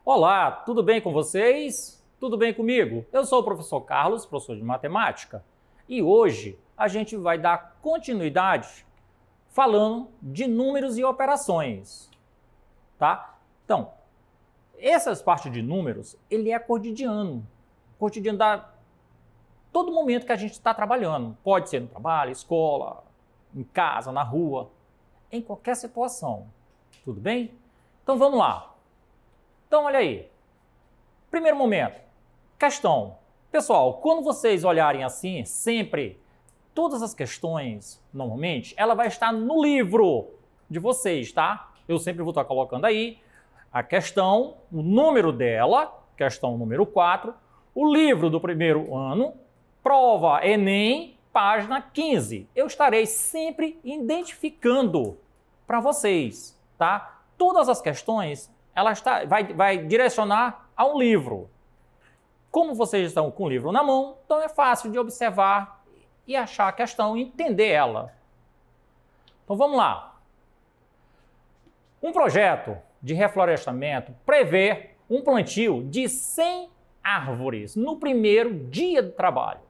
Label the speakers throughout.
Speaker 1: Olá, tudo bem com vocês? Tudo bem comigo? Eu sou o professor Carlos, professor de matemática, e hoje a gente vai dar continuidade falando de números e operações, tá? Então, essas partes de números, ele é cotidiano da todo momento que a gente está trabalhando. Pode ser no trabalho, escola, em casa, na rua, em qualquer situação. Tudo bem? Então vamos lá. Então olha aí. Primeiro momento, questão. Pessoal, quando vocês olharem assim, sempre, todas as questões, normalmente, ela vai estar no livro de vocês, tá? Eu sempre vou estar colocando aí a questão, o número dela, questão número 4, o livro do primeiro ano, prova Enem, página 15. Eu estarei sempre identificando para vocês, tá? Todas as questões, ela vai direcionar a um livro. Como vocês estão com o livro na mão, então é fácil de observar e achar a questão e entender ela. Então vamos lá. Um projeto de reflorestamento prevê um plantio de 100 árvores no primeiro dia do trabalho,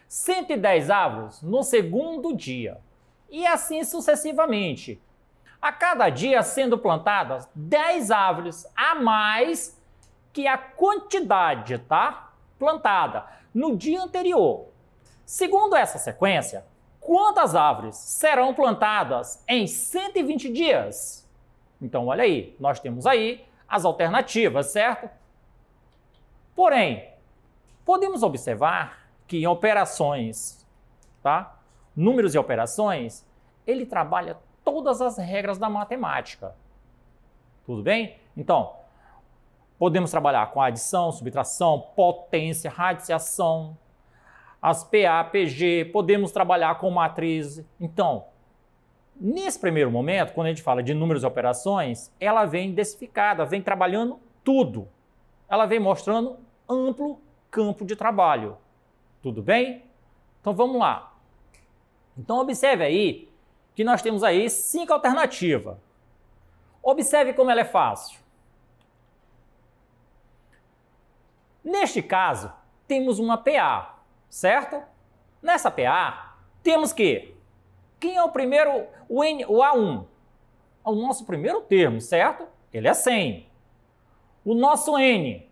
Speaker 1: 110 árvores no segundo dia e assim sucessivamente. A cada dia sendo plantadas 10 árvores a mais que a quantidade, tá? Plantada no dia anterior. Segundo essa sequência, quantas árvores serão plantadas em 120 dias? Então, olha aí, nós temos aí as alternativas, certo? Porém, podemos observar que em operações, tá? Números e operações, ele trabalha todas as regras da matemática. Tudo bem? Então, podemos trabalhar com adição, subtração, potência, radiciação, as PA, PG, podemos trabalhar com matriz. Então, nesse primeiro momento, quando a gente fala de números e operações, ela vem densificada, vem trabalhando tudo. Ela vem mostrando amplo campo de trabalho. Tudo bem? Então vamos lá. Então observe aí que nós temos aí 5 alternativas. Observe como ela é fácil. Neste caso, temos uma PA, certo? Nessa PA, temos que quem é o primeiro? O A1. É o nosso primeiro termo, certo? Ele é 100. O nosso N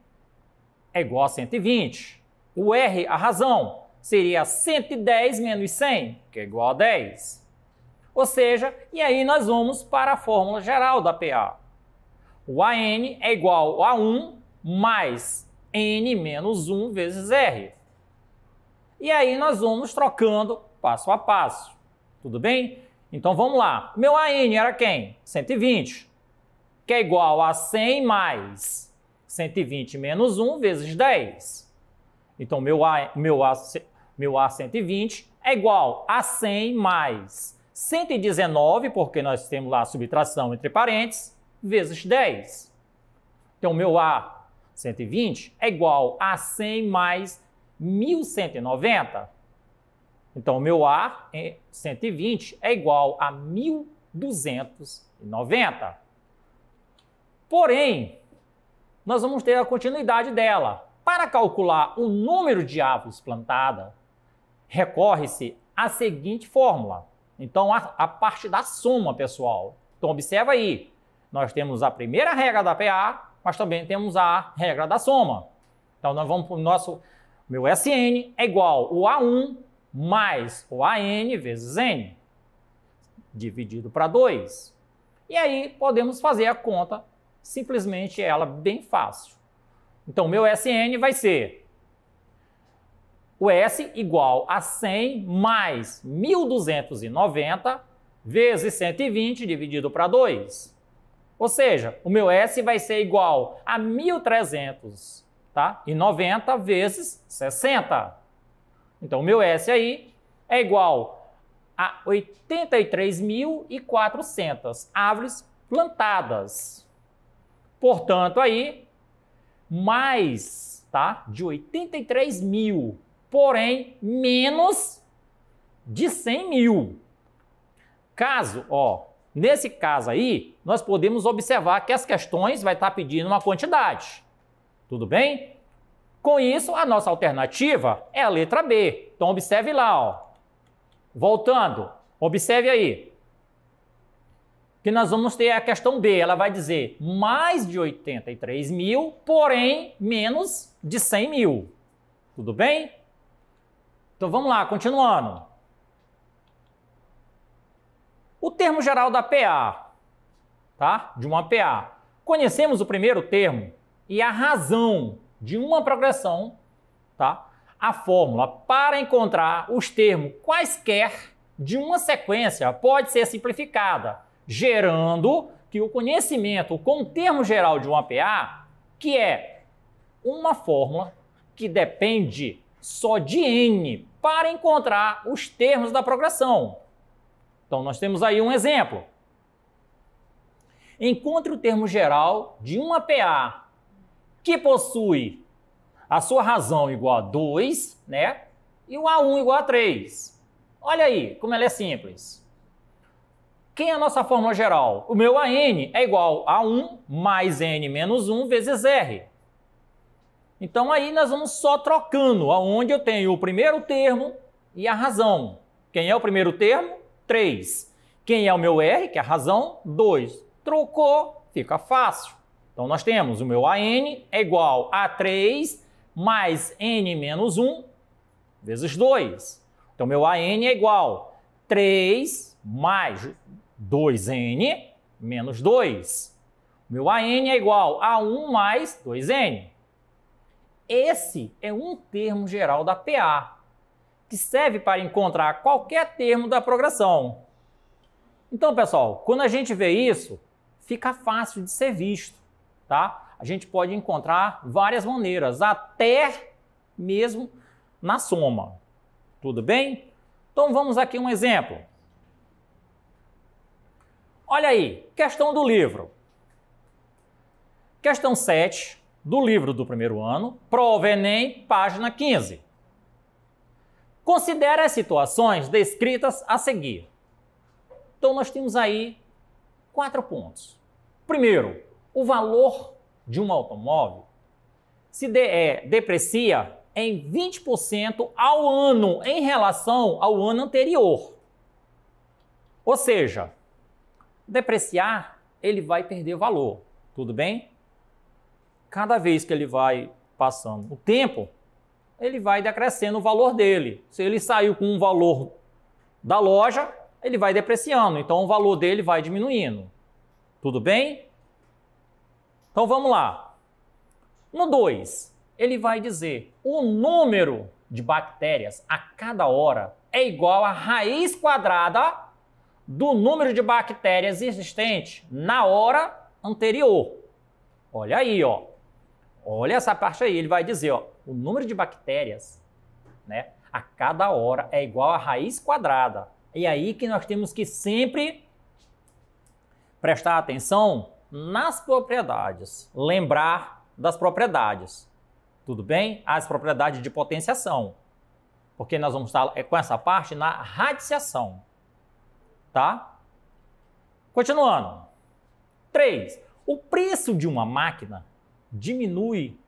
Speaker 1: é igual a 120. O R, a razão, seria 110 menos 100, que é igual a 10. Ou seja, e aí nós vamos para a fórmula geral da PA. O AN é igual a 1 mais N menos 1 vezes R. E aí nós vamos trocando passo a passo. Tudo bem? Então vamos lá. Meu AN era quem? 120, que é igual a 100 mais 120 menos 1 vezes 10. Então meu A120 é igual a 100 mais 119, porque nós temos lá a subtração entre parênteses, vezes 10. Então meu A120 é igual a 100 mais 1190. Então, o meu A120 é igual a 1290. Porém, nós vamos ter a continuidade dela. Para calcular o número de árvores plantadas, recorre-se à seguinte fórmula. Então, a parte da soma, pessoal. Então, observa aí. Nós temos a primeira regra da PA, mas também temos a regra da soma. Então, nós vamos para o nosso... Meu SN é igual o A1 mais o AN vezes N, dividido para 2. E aí podemos fazer a conta, simplesmente ela bem fácil. Então, meu SN vai ser o S igual a 100 mais 1290 vezes 120 dividido para 2. Ou seja, o meu S vai ser igual a 1.300, tá? E 90 vezes 60. Então, o meu S aí é igual a 83.400 árvores plantadas. Portanto, aí, mais, tá? De 83 mil, porém, menos de 100 mil. Caso, Nesse caso aí, nós podemos observar que as questões vai estar pedindo uma quantidade. Tudo bem? Com isso, a nossa alternativa é a letra B. Então, observe lá, ó. Voltando, observe aí. Que nós vamos ter a questão B. Ela vai dizer mais de 83 mil, porém menos de 100 mil. Tudo bem? Então, vamos lá, continuando. O termo geral da PA, tá? De uma PA. Conhecemos o primeiro termo e a razão de uma progressão, tá? A fórmula para encontrar os termos quaisquer de uma sequência pode ser simplificada, gerando que o conhecimento com o termo geral de uma PA, que é uma fórmula que depende só de N para encontrar os termos da progressão. Então, nós temos aí um exemplo. Encontre o termo geral de uma PA que possui a sua razão igual a 2, né? E o A1 igual a 3. Olha aí como ela é simples. Quem é a nossa fórmula geral? O meu AN é igual a 1 mais N menos 1 vezes R. Então, aí nós vamos só trocando, aonde eu tenho o primeiro termo e a razão. Quem é o primeiro termo? 3. Quem é o meu R, que é a razão? 2. Trocou, fica fácil. Então, nós temos o meu AN é igual a 3 mais N menos 1 vezes 2. Então, meu AN é igual a 3 mais 2N menos 2. Meu AN é igual a 1 mais 2N. Esse é um termo geral da PA, que serve para encontrar qualquer termo da progressão. Então, pessoal, quando a gente vê isso, fica fácil de ser visto, tá? A gente pode encontrar várias maneiras, até mesmo na soma. Tudo bem? Então, vamos aqui um exemplo. Olha aí, questão do livro. Questão 7 do livro do primeiro ano, prova Enem, página 15. Considere as situações descritas a seguir. Então, nós temos aí 4 pontos. Primeiro, o valor de um automóvel se deprecia em 20% ao ano em relação ao ano anterior. Ou seja, depreciar, ele vai perder valor. Tudo bem? Cada vez que ele vai passando o tempo, ele vai decrescendo o valor dele. Se ele saiu com um valor da loja, ele vai depreciando, então o valor dele vai diminuindo. Tudo bem? Então vamos lá. No 2, ele vai dizer o número de bactérias a cada hora é igual à raiz quadrada do número de bactérias existente na hora anterior. Olha aí, ó. Olha essa parte aí, ele vai dizer, ó, o número de bactérias, né, a cada hora é igual à raiz quadrada. E aí que nós temos que sempre prestar atenção nas propriedades, lembrar das propriedades. Tudo bem? As propriedades de potenciação. Porque nós vamos estar com essa parte na radiciação. Tá? Continuando. 3. O preço de uma máquina diminui...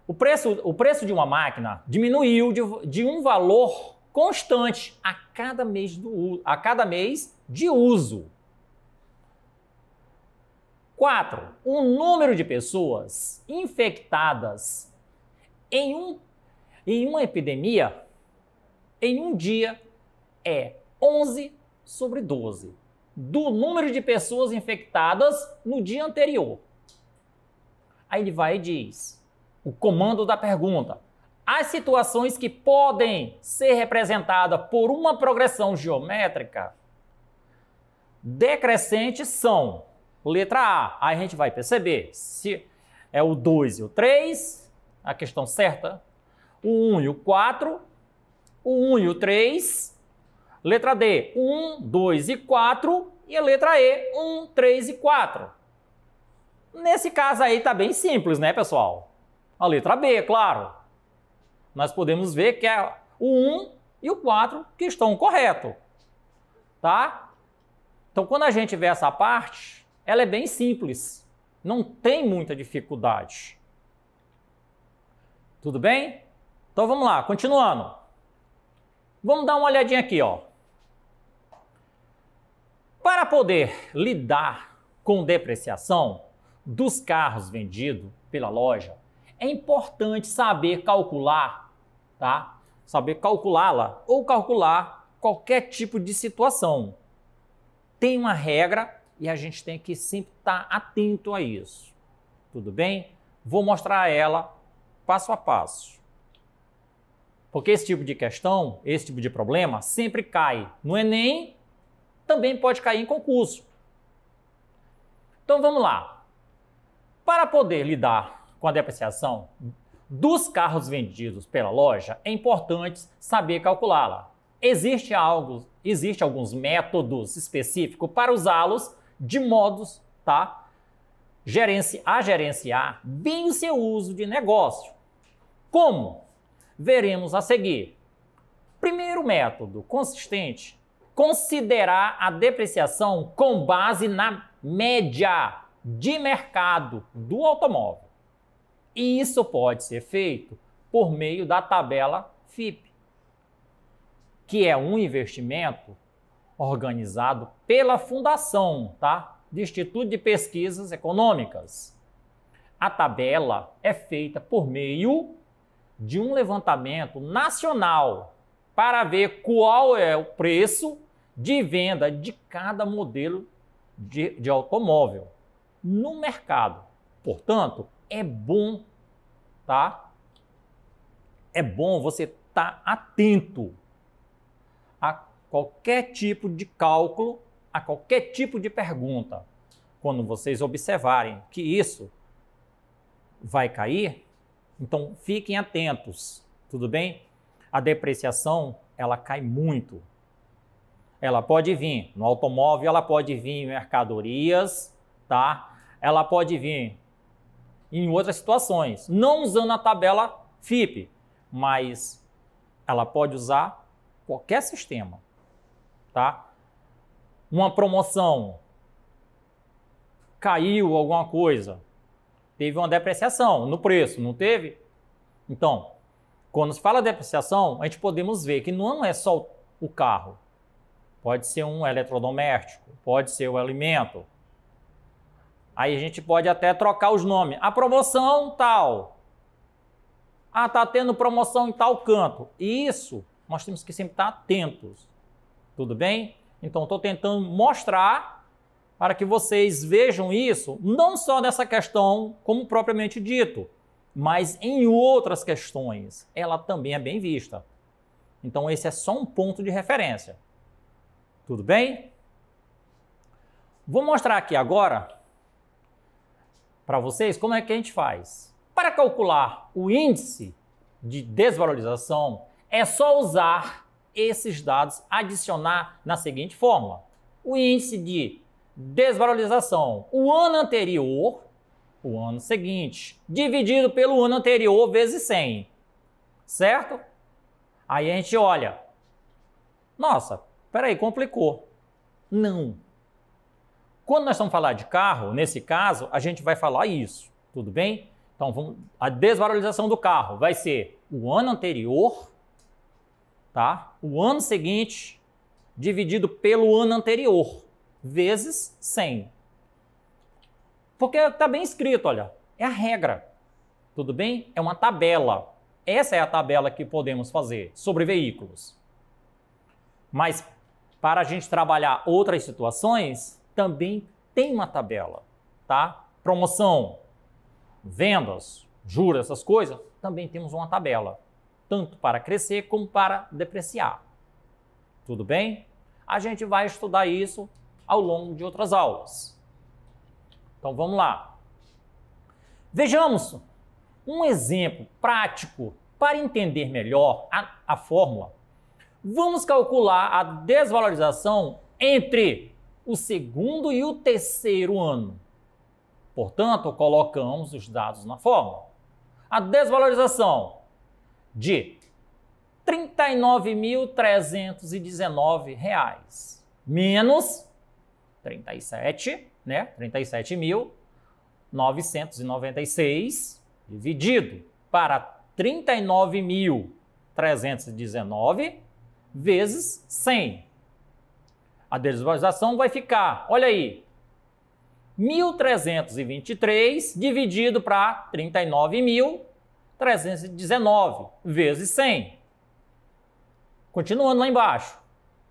Speaker 1: O preço de uma máquina diminuiu de um valor constante a cada mês de uso. 4. O número de pessoas infectadas em uma epidemia em um dia é 11/12 do número de pessoas infectadas no dia anterior. Aí ele vai e diz, o comando da pergunta, as situações que podem ser representadas por uma progressão geométrica decrescente são, letra A, aí a gente vai perceber se é o 2 e o 3, a questão certa, o 1 e o 4, o 1 e o 3, letra D, 1, 2 e 4 e a letra E, 1, 3 e 4. Nesse caso aí tá bem simples, né, pessoal? A letra B, claro. Nós podemos ver que é o 1 e o 4 que estão corretos, tá? Então, quando a gente vê essa parte, ela é bem simples. Não tem muita dificuldade. Tudo bem? Então, vamos lá, continuando. Vamos dar uma olhadinha aqui, ó. Para poder lidar com depreciação dos carros vendidos pela loja, é importante saber calcular, tá? Saber calculá-la ou calcular qualquer tipo de situação. Tem uma regra e a gente tem que sempre estar atento a isso. Tudo bem? Vou mostrar ela passo a passo. Porque esse tipo de questão, esse tipo de problema sempre cai no Enem, também pode cair em concurso. Então vamos lá. Para poder lidar com a depreciação dos carros vendidos pela loja, é importante saber calculá-la. Existem alguns métodos específicos para usá-los de modos, tá, a gerenciar bem o seu uso de negócio. Como? Veremos a seguir. Primeiro método consistente: considerar a depreciação com base na média de mercado do automóvel. E isso pode ser feito por meio da tabela FIPE, que é um investimento organizado pela Fundação, tá, do Instituto de Pesquisas Econômicas. A tabela é feita por meio de um levantamento nacional para ver qual é o preço de venda de cada modelo de automóvel no mercado. Portanto, é bom, tá? É bom você estar atento a qualquer tipo de cálculo, a qualquer tipo de pergunta. Quando vocês observarem que isso vai cair, então fiquem atentos, tudo bem? A depreciação, ela cai muito. Ela pode vir no automóvel, ela pode vir em mercadorias, tá? Ela pode vir em outras situações, não usando a tabela FIPE, mas ela pode usar qualquer sistema, tá? Uma promoção, caiu alguma coisa, teve uma depreciação no preço, não teve? Então, quando se fala depreciação, a gente podemos ver que não é só o carro. Pode ser um eletrodoméstico, pode ser o alimento. Aí a gente pode até trocar os nomes. A promoção tal. Ah, tá tendo promoção em tal canto. E isso, nós temos que sempre estar atentos. Tudo bem? Então, estou tentando mostrar para que vocês vejam isso, não só nessa questão, como propriamente dito, mas em outras questões. Ela também é bem vista. Então, esse é só um ponto de referência. Tudo bem? Vou mostrar aqui agora para vocês como é que a gente faz. Para calcular o índice de desvalorização, é só usar esses dados, adicionar na seguinte fórmula. O índice de desvalorização, o ano anterior, o ano seguinte, dividido pelo ano anterior vezes 100, certo? Aí a gente olha, nossa, peraí, complicou. Não. Quando nós estamos falando de carro, nesse caso, a gente vai falar isso, tudo bem? Então, a desvalorização do carro vai ser o ano anterior, tá? O ano seguinte, dividido pelo ano anterior, vezes 100. Porque está bem escrito, olha, é a regra, tudo bem? É uma tabela. Essa é a tabela que podemos fazer sobre veículos. Mas, para a gente trabalhar outras situações, também tem uma tabela, tá? Promoção, vendas, juros, essas coisas, também temos uma tabela, tanto para crescer como para depreciar. Tudo bem? A gente vai estudar isso ao longo de outras aulas. Então vamos lá. Vejamos um exemplo prático para entender melhor a fórmula. Vamos calcular a desvalorização entre o segundo e o terceiro ano. Portanto, colocamos os dados na fórmula. A desvalorização de R$ 39.319 menos 37, né? 37.996 dividido para 39.319 vezes 100. A desvalorização vai ficar, olha aí, 1.323 dividido para 39.319 vezes 100. Continuando lá embaixo,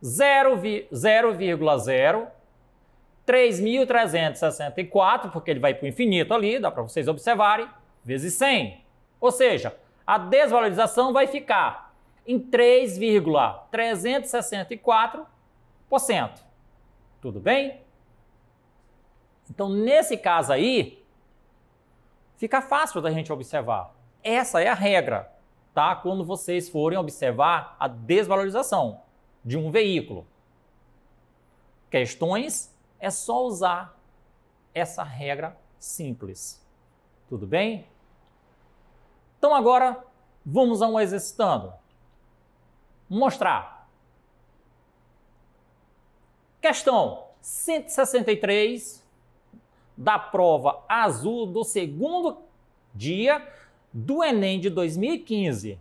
Speaker 1: 0,364, porque ele vai para o infinito ali, dá para vocês observarem, vezes 100. Ou seja, a desvalorização vai ficar em 3,364%. Tudo bem? Então, nesse caso aí, fica fácil da gente observar. Essa é a regra, tá? Quando vocês forem observar a desvalorização de um veículo. Questões, é só usar essa regra simples. Tudo bem? Então agora, vamos a um exercitando. Mostrar. Questão 163 da prova azul do segundo dia do Enem de 2015.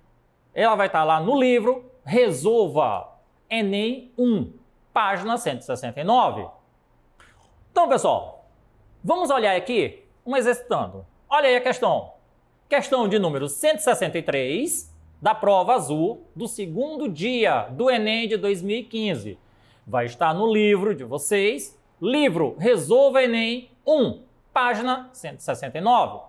Speaker 1: Ela vai estar lá no livro Resolva Enem 1, página 169. Então, pessoal, vamos olhar aqui um exercitando. Olha aí a questão. Questão de número 163 da prova azul do segundo dia do Enem de 2015. Vai estar no livro de vocês, livro Resolva Enem 1, página 169.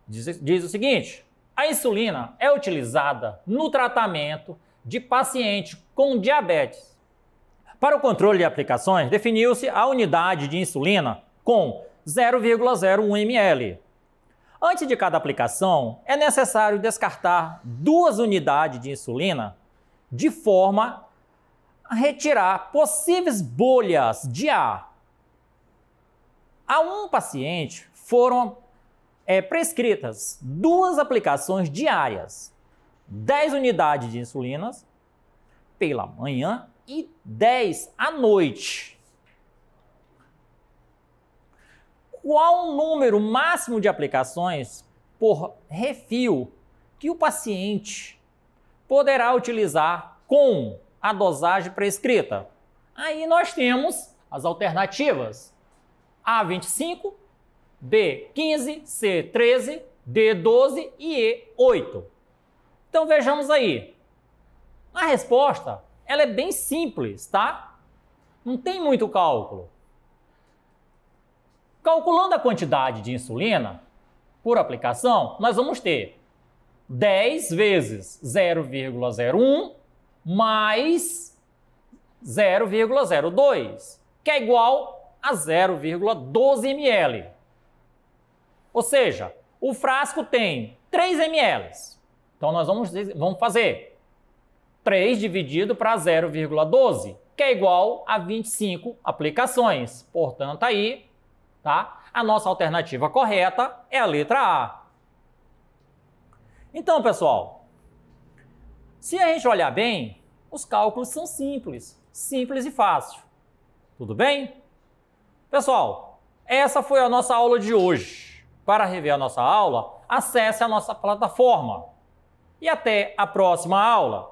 Speaker 1: Diz o seguinte: a insulina é utilizada no tratamento de paciente com diabetes. Para o controle de aplicações, definiu-se a unidade de insulina com 0,01 ml. Antes de cada aplicação, é necessário descartar 2 unidades de insulina de forma a retirar possíveis bolhas de ar. A um paciente foram prescritas 2 aplicações diárias, 10 unidades de insulina pela manhã e 10 à noite. Qual o número máximo de aplicações por refil que o paciente poderá utilizar com a dosagem prescrita? Aí nós temos as alternativas: A25, B15, C13, D12 e E8. Então vejamos aí. A resposta, ela é bem simples, tá? Não tem muito cálculo. Calculando a quantidade de insulina por aplicação, nós vamos ter 10 vezes 0,01 mais 0,02, que é igual a 0,12 ml. Ou seja, o frasco tem 3 ml. Então nós vamos fazer 3 dividido para 0,12, que é igual a 25 aplicações. Portanto, aí, tá? A nossa alternativa correta é a letra A. Então, pessoal, se a gente olhar bem, os cálculos são simples e fácil. Tudo bem? Pessoal, essa foi a nossa aula de hoje. Para rever a nossa aula, acesse a nossa plataforma. E até a próxima aula!